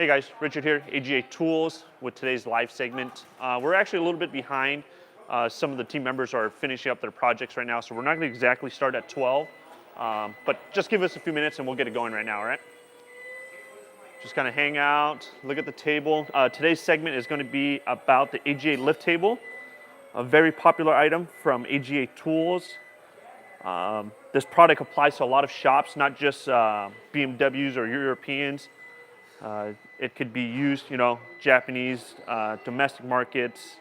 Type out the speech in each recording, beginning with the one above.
Hey guys, Richard here, AGA Tools with today's live segment. We're actually a little bit behind. Some of the team members are finishing up their projects right now, so we're not going to exactly start at 12, but just give us a few minutes and we'll get it going right now, all right? Just kind of hang out, look at the table. Today's segment is going to be about the AGA Lift Table, a very popular item from AGA Tools. This product applies to a lot of shops, not just BMWs or Europeans. It could be used, Japanese, domestic markets,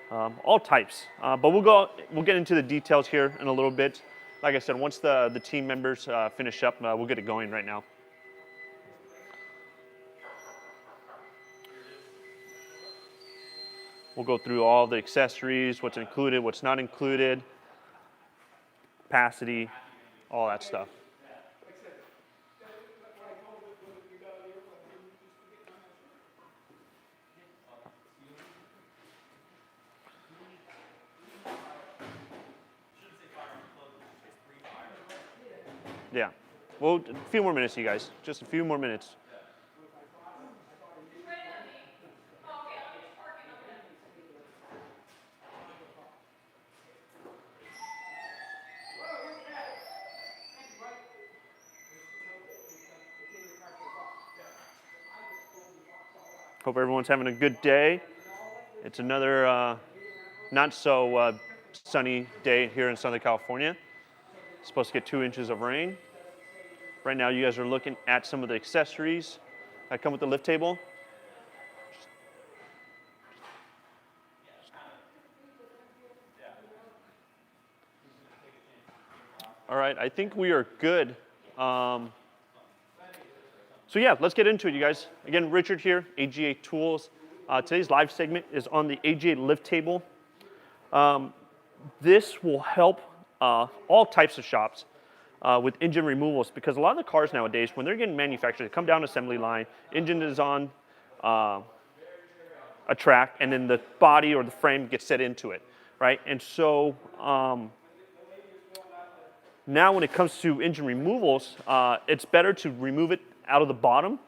all types. But we'll get into the details here in a little bit. Like I said, once the team members finish up, we'll get it going right now. We'll go through all the accessories, what's included, what's not included, capacity, all that stuff. Yeah, well, a few more minutes, you guys. Just a few more minutes. Hope everyone's having a good day. It's another not so sunny day here in Southern California. It's supposed to get 2 inches of rain. Right now, you guys are looking at some of the accessories that come with the lift table. All right, I think we are good. So yeah, let's get into it, you guys. Again, Richard here, AGA Tools. Today's live segment is on the AGA Lift Table. This will help all types of shops with engine removals, because a lot of the cars nowadays, when they're getting manufactured, they come down assembly line, engine is on a track, and then the body or the frame gets set into it, right? And so now when it comes to engine removals, it's better to remove it out of the bottom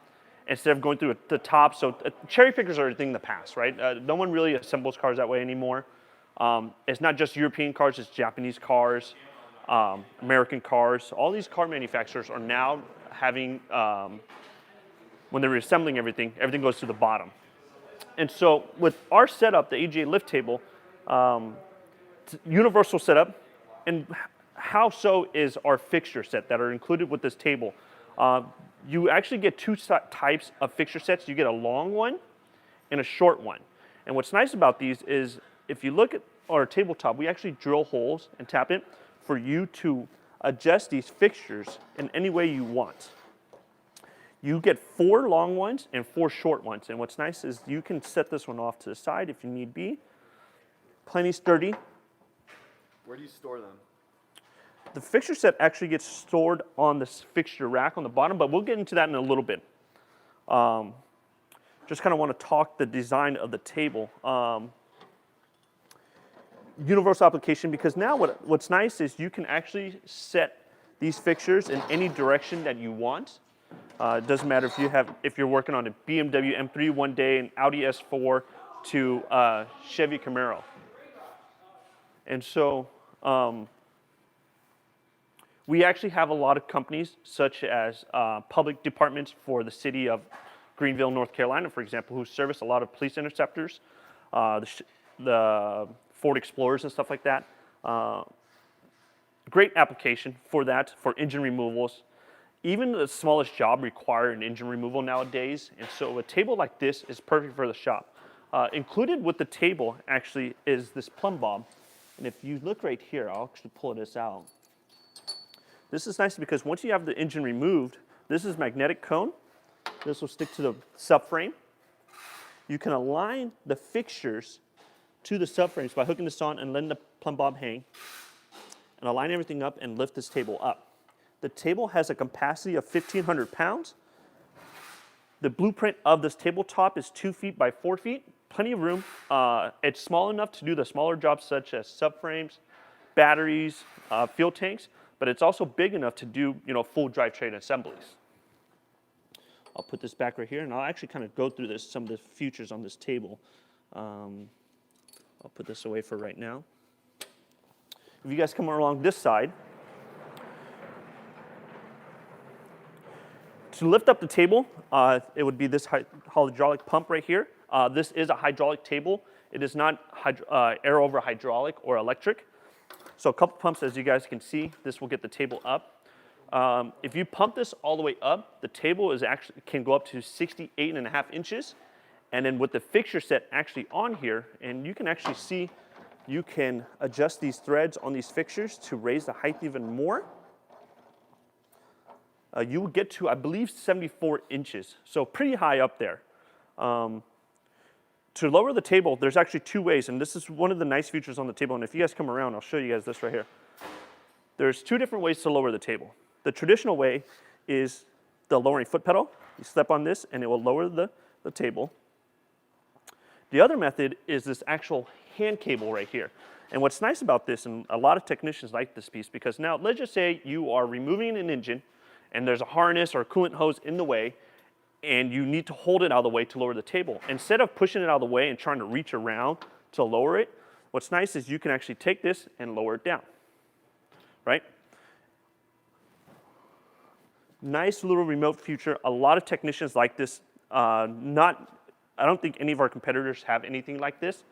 instead of going through the top. So cherry pickers are a thing in the past, right? No one really assembles cars that way anymore. It's not just European cars, it's Japanese cars, American cars. All these car manufacturers are now having, when they're reassembling everything goes to the bottom. And so with our setup, the AGA Lift Table, it's a universal setup, and how so is our fixture set that are included with this table. You actually get two types of fixture sets. You get a long one and a short one. And what's nice about these is if you look at our tabletop, we actually drill holes and tap it for you to adjust these fixtures in any way you want. You get 4 long ones and 4 short ones. And what's nice is you can set this one off to the side if you need be. Plenty sturdy. Where do you store them? The fixture set actually gets stored on this fixture rack on the bottom, but we'll get into that in a little bit. Just kind of want to talk the design of the table. Universal application, because now what's nice is you can actually set these fixtures in any direction that you want. It doesn't matter if you're working on a BMW M3 one day, an Audi S4 to Chevy Camaro. And so we actually have a lot of companies, such as public departments for the city of Greenville, North Carolina, for example, who service a lot of police interceptors, the Ford Explorers and stuff like that. Great application for that, for engine removals. Even the smallest job require an engine removal nowadays, and so a table like this is perfect for the shop. Included with the table actually is this plumb bob, and if you look right here, I'll actually pull this out. This is nice because once you have the engine removed, this is magnetic cone. This will stick to the subframe. You can align the fixtures to the subframes by hooking this on and letting the plumb bob hang, and align everything up and lift this table up. The table has a capacity of 1,500 pounds. The blueprint of this tabletop is 2 feet by 4 feet, plenty of room. It's small enough to do the smaller jobs such as subframes, batteries, fuel tanks, but it's also big enough to do full drivetrain assemblies. I'll put this back right here, and I'll actually kind of go through some of the features on this table. I'll put this away for right now. If you guys come along this side, to lift up the table, it would be this hydraulic pump right here. This is a hydraulic table. It is not air over hydraulic or electric. So a couple pumps, as you guys can see, this will get the table up. If you pump this all the way up, the table can go up to 68.5 inches. And then with the fixture set actually on here, and you can actually see, you can adjust these threads on these fixtures to raise the height even more. You will get to, I believe, 74 inches, so pretty high up there. To lower the table, there's actually two ways, and this is one of the nice features on the table, and if you guys come around, I'll show you guys this right here. There's two different ways to lower the table. The traditional way is the lowering foot pedal. You step on this, and it will lower the table. The other method is this actual hand cable right here. And what's nice about this, and a lot of technicians like this piece, because now let's just say you are removing an engine, and there's a harness or a coolant hose in the way, and you need to hold it out of the way to lower the table. Instead of pushing it out of the way and trying to reach around to lower it, what's nice is you can actually take this and lower it down, right? Nice little remote feature. A lot of technicians like this. I don't think any of our competitors have anything like this,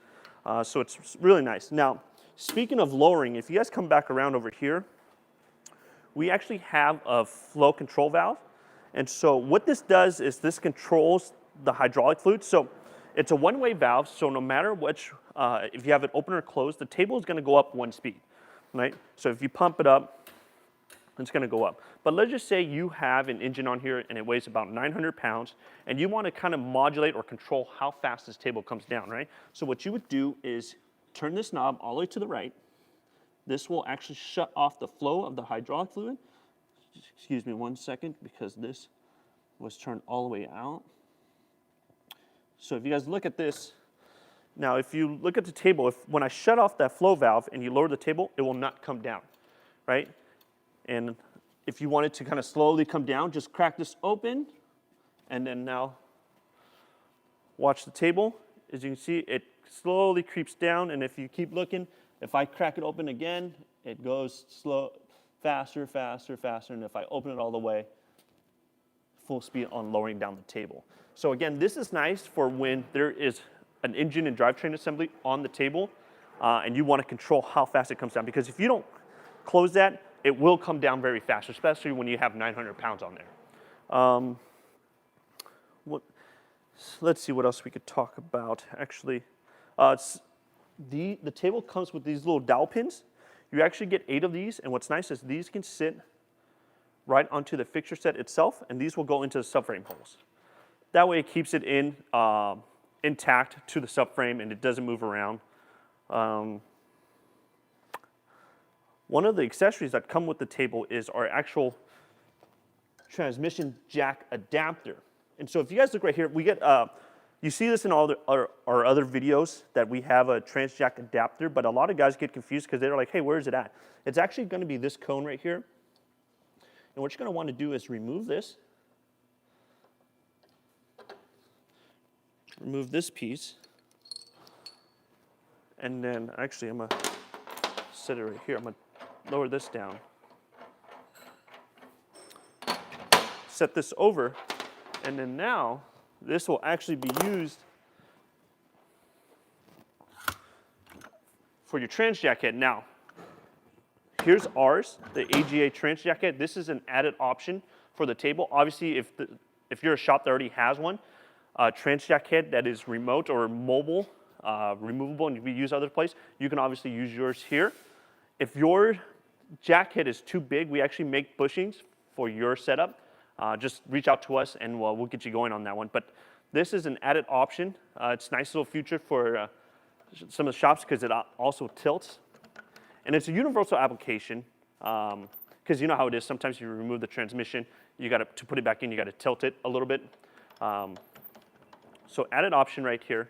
so it's really nice. Now, speaking of lowering, if you guys come back around over here, we actually have a flow control valve. And so what this does is this controls the hydraulic fluid. So it's a one-way valve, so no matter which, if you have it open or closed, the table is going to go up one speed, right? So if you pump it up, it's going to go up. But let's just say you have an engine on here and it weighs about 900 pounds, and you want to kind of modulate or control how fast this table comes down, right? So what you would do is turn this knob all the way to the right. This will actually shut off the flow of the hydraulic fluid. Excuse me 1 second, because this was turned all the way out. So if you guys look at this, now if you look at the table, when I shut off that flow valve and you lower the table, it will not come down, right? And if you want it to kind of slowly come down, just crack this open, and then now watch the table. As you can see, it slowly creeps down, and if you keep looking, if I crack it open again, it goes slow, faster, faster, faster, and if I open it all the way, full speed on lowering down the table. So again, this is nice for when there is an engine and drivetrain assembly on the table, and you want to control how fast it comes down, because if you don't close that, it will come down very fast, especially when you have 900 pounds on there. Let's see what else we could talk about. Actually, the table comes with these little dowel pins. You actually get 8 of these, and what's nice is these can sit right onto the fixture set itself, and these will go into the subframe holes. That way it keeps it intact to the subframe, and it doesn't move around. One of the accessories that come with the table is our actual transmission jack adapter. And so if you guys look right here, we get, you see this in all our other videos that we have a trans jack adapter, but a lot of guys get confused because they're like, hey, where is it at? It's actually going to be this cone right here. And what you're going to want to do is remove this. Remove this piece. And then, actually, I'm going to set it right here. I'm going to lower this down. Set this over. And then now, this will actually be used for your trans jack head. Now, here's ours, the AGA trans jack head. This is an added option for the table. Obviously, if you're a shop that already has one, trans jack head that is remote or mobile, removable, and you can use other place, you can obviously use yours here. If your jack head is too big, we actually make bushings for your setup. Just reach out to us and we'll get you going on that one. But this is an added option. It's a nice little feature for some of the shops because it also tilts. And it's a universal application because you know how it is. Sometimes you remove the transmission, to put it back in, you got to tilt it a little bit. So added option right here.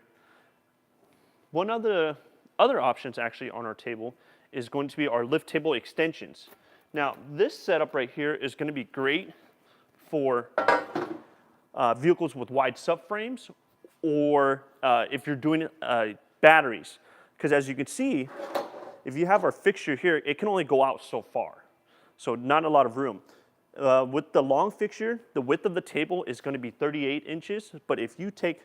One of the other options actually on our table is going to be our lift table extensions. Now this setup right here is going to be great for vehicles with wide subframes, or if you're doing batteries. Because as you can see, if you have our fixture here, it can only go out so far. So not a lot of room. With the long fixture, the width of the table is going to be 38 inches. But if you take,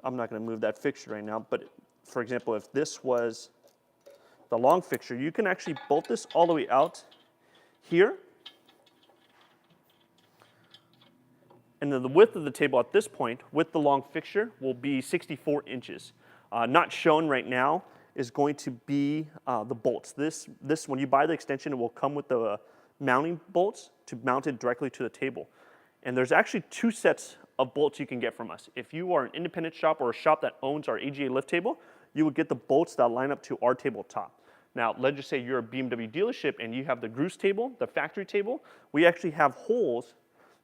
I'm not going to move that fixture right now, but for example, if this was the long fixture, you can actually bolt this all the way out here. And then the width of the table at this point with the long fixture will be 64 inches. Not shown right now is going to be the bolts. This when you buy the extension, it will come with the mounting bolts to mount it directly to the table. And there's actually 2 sets of bolts you can get from us. If you are an independent shop or a shop that owns our AGA Lift Table, you would get the bolts that line up to our tabletop. Now, let's just say you're a BMW dealership and you have the Groose table, the factory table. We actually have holes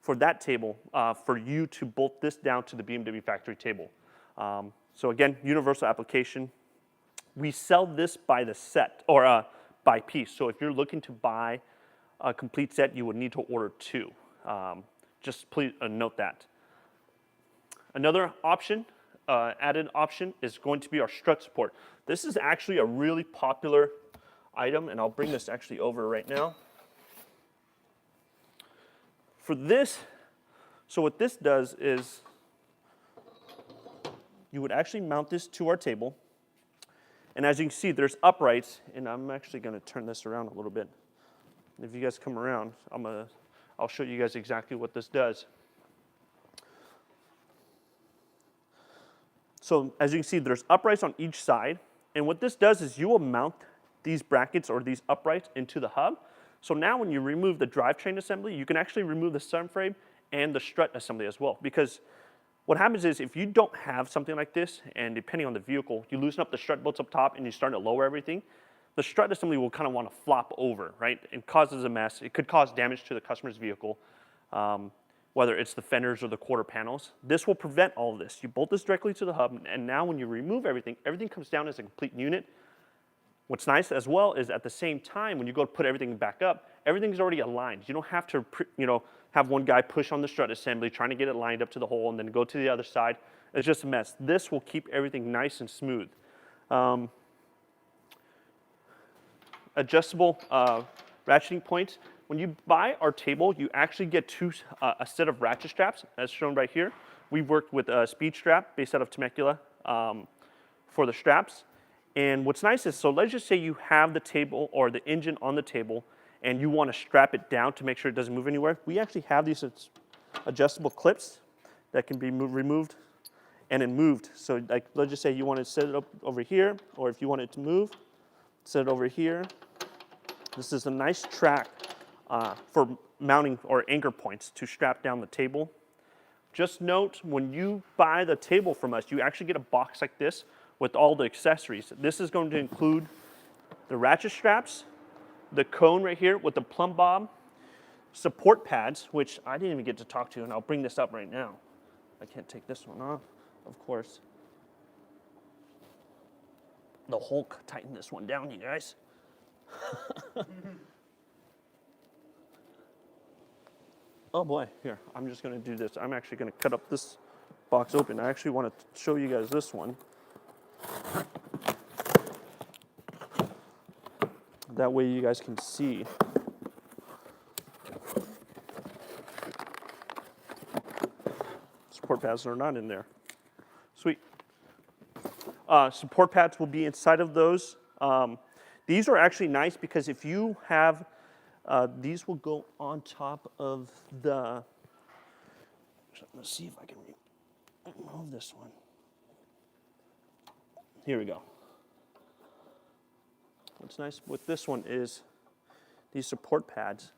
for that table for you to bolt this down to the BMW factory table. So again, universal application. We sell this by the set or by piece. So if you're looking to buy a complete set, you would need to order 2. Just please note that. Another option, added option, is going to be our strut support. This is actually a really popular item, and I'll bring this actually over right now. For this, so what this does is you would actually mount this to our table. And as you can see, there's uprights, and I'm actually going to turn this around a little bit. If you guys come around, I'll show you guys exactly what this does. So as you can see, there's uprights on each side, and what this does is you will mount these brackets or these uprights into the hub. So now when you remove the drivetrain assembly, you can actually remove the subframe and the strut assembly as well. Because what happens is if you don't have something like this, and depending on the vehicle, you loosen up the strut bolts up top and you start to lower everything, the strut assembly will kind of want to flop over, right? It causes a mess. It could cause damage to the customer's vehicle, whether it's the fenders or the quarter panels. This will prevent all of this. You bolt this directly to the hub, and now when you remove everything, everything comes down as a complete unit. What's nice as well is at the same time, when you go to put everything back up, everything's already aligned. You don't have to, have one guy push on the strut assembly, trying to get it lined up to the hole, and then go to the other side. It's just a mess. This will keep everything nice and smooth. Adjustable ratcheting points. When you buy our table, you actually get a set of ratchet straps, as shown right here. We've worked with a speed strap based out of Temecula for the straps. And what's nice is, so let's just say you have the table or the engine on the table and you want to strap it down to make sure it doesn't move anywhere. We actually have these adjustable clips that can be removed and then moved. So like, let's just say you want to set it up over here, or if you want it to move, set it over here. This is a nice track for mounting or anchor points to strap down the table. Just note, when you buy the table from us, you actually get a box like this with all the accessories. This is going to include the ratchet straps, the cone right here with the plumb bob, support pads, which I didn't even get to talk to, and I'll bring this up right now. I can't take this one off, of course. The Hulk tightened this one down, you guys. Oh boy, here, I'm just gonna do this. I'm actually gonna cut up this box open. I actually wanna show you guys this one. That way you guys can see. Support pads are not in there. Sweet. Support pads will be inside of those. These are actually nice because if you have, these will go on top of the, let's see if I can remove this one. Here we go. What's nice with this one is these support pads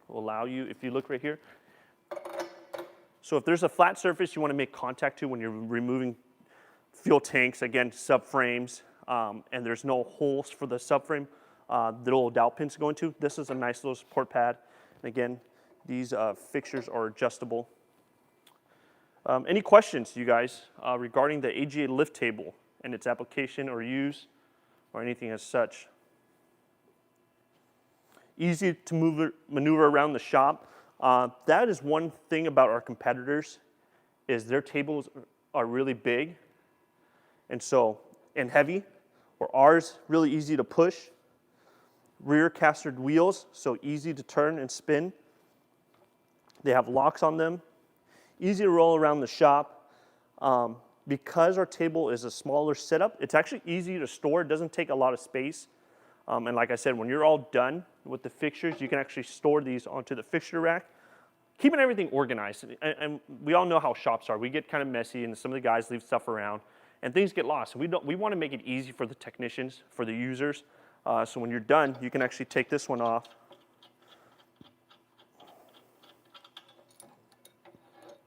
will allow you, if you look right here, so if there's a flat surface you want to make contact to when you're removing fuel tanks, again, subframes, and there's no holes for the subframe, the little dowel pins to go into, this is a nice little support pad. And again, these fixtures are adjustable. Any questions, you guys, regarding the AGA Lift Table and its application or use or anything as such? Easy to maneuver around the shop. That is one thing about our competitors, is their tables are really big and heavy, or ours really easy to push. Rear castered wheels, so easy to turn and spin. They have locks on them, easy to roll around the shop. Because our table is a smaller setup, it's actually easy to store. It doesn't take a lot of space. And like I said, when you're all done with the fixtures, you can actually store these onto the fixture rack, keeping everything organized. And we all know how shops are. We get kind of messy, and some of the guys leave stuff around, and things get lost. We want to make it easy for the technicians, for the users. So when you're done, you can actually take this one off,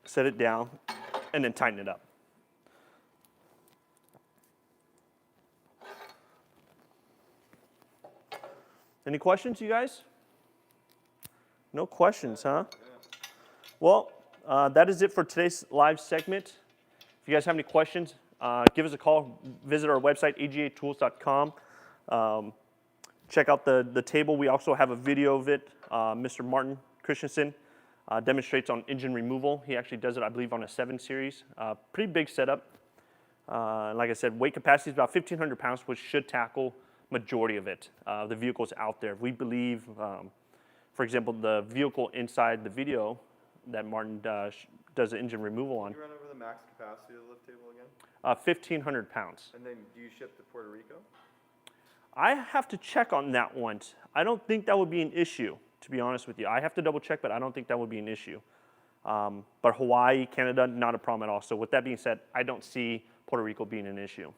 set it down, and then tighten it up. Any questions, you guys? No questions, huh? Well, that is it for today's live segment. If you guys have any questions, give us a call. Visit our website, agatools.com. Check out the table. We also have a video of it. Mr. Martin Christensen demonstrates on engine removal. He actually does it, I believe, on a 7 Series. Pretty big setup. Like I said, weight capacity is about 1,500 pounds, which should tackle majority of it, the vehicles out there. We believe, for example, the vehicle inside the video that Martin does the engine removal on. Can you run over the max capacity of the lift table again? 1,500 pounds. And then do you ship to Puerto Rico? I have to check on that one. I don't think that would be an issue, to be honest with you. I have to double check, but I don't think that would be an issue. But Hawaii, Canada, not a problem at all. So with that being said, I don't see Puerto Rico being an issue.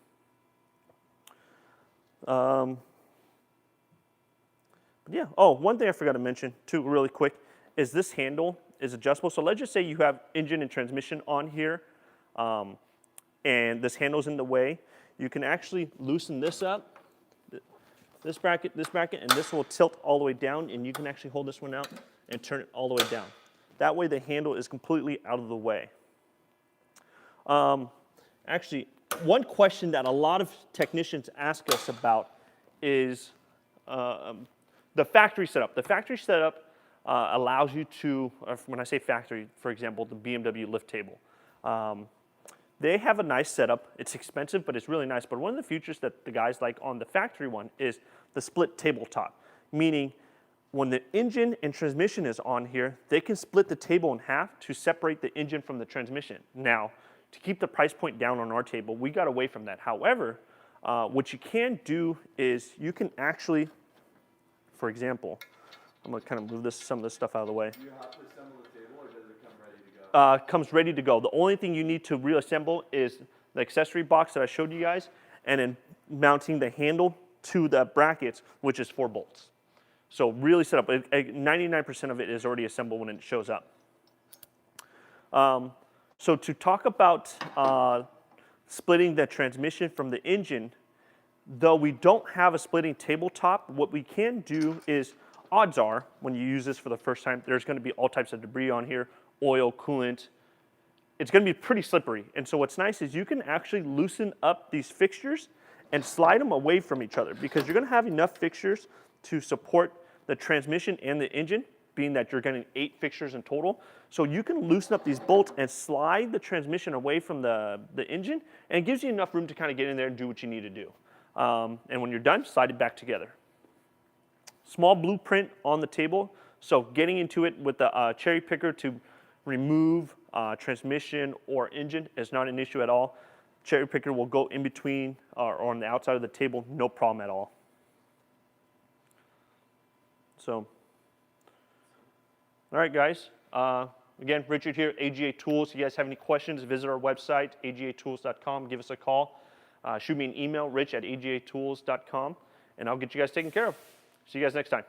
But yeah, oh, one thing I forgot to mention too really quick is this handle is adjustable. So let's just say you have engine and transmission on here, and this handle's in the way. You can actually loosen this up, this bracket, and this will tilt all the way down, and you can actually hold this one out and turn it all the way down. That way the handle is completely out of the way. Actually, one question that a lot of technicians ask us about is the factory setup. The factory setup allows you to, when I say factory, for example, the BMW lift table. They have a nice setup. It's expensive, but it's really nice. But one of the features that the guys like on the factory one is the split tabletop, meaning when the engine and transmission is on here, they can split the table in half to separate the engine from the transmission. Now, to keep the price point down on our table, we got away from that. However, what you can do is you can actually, for example, I'm going to kind of move some of this stuff out of the way. Do you have to assemble the table, or does it come ready to go? Comes ready to go. The only thing you need to reassemble is the accessory box that I showed you guys, and then mounting the handle to the brackets, which is 4 bolts. So really set up. 99% of it is already assembled when it shows up. So to talk about splitting the transmission from the engine, though we don't have a splitting tabletop, what we can do is, odds are, when you use this for the first time, there's going to be all types of debris on here, oil, coolant. It's going to be pretty slippery. And so what's nice is you can actually loosen up these fixtures and slide them away from each other, because you're going to have enough fixtures to support the transmission and the engine, being that you're getting 8 fixtures in total. So you can loosen up these bolts and slide the transmission away from the engine, and it gives you enough room to kind of get in there and do what you need to do. And when you're done, slide it back together. Small blueprint on the table, so getting into it with the cherry picker to remove transmission or engine is not an issue at all. Cherry picker will go in between or on the outside of the table, no problem at all. So, all right, guys. Again, Richard here, AGA Tools. If you guys have any questions, visit our website, agatools.com. Give us a call. Shoot me an email, rich@agatools.com, and I'll get you guys taken care of. See you guys next time.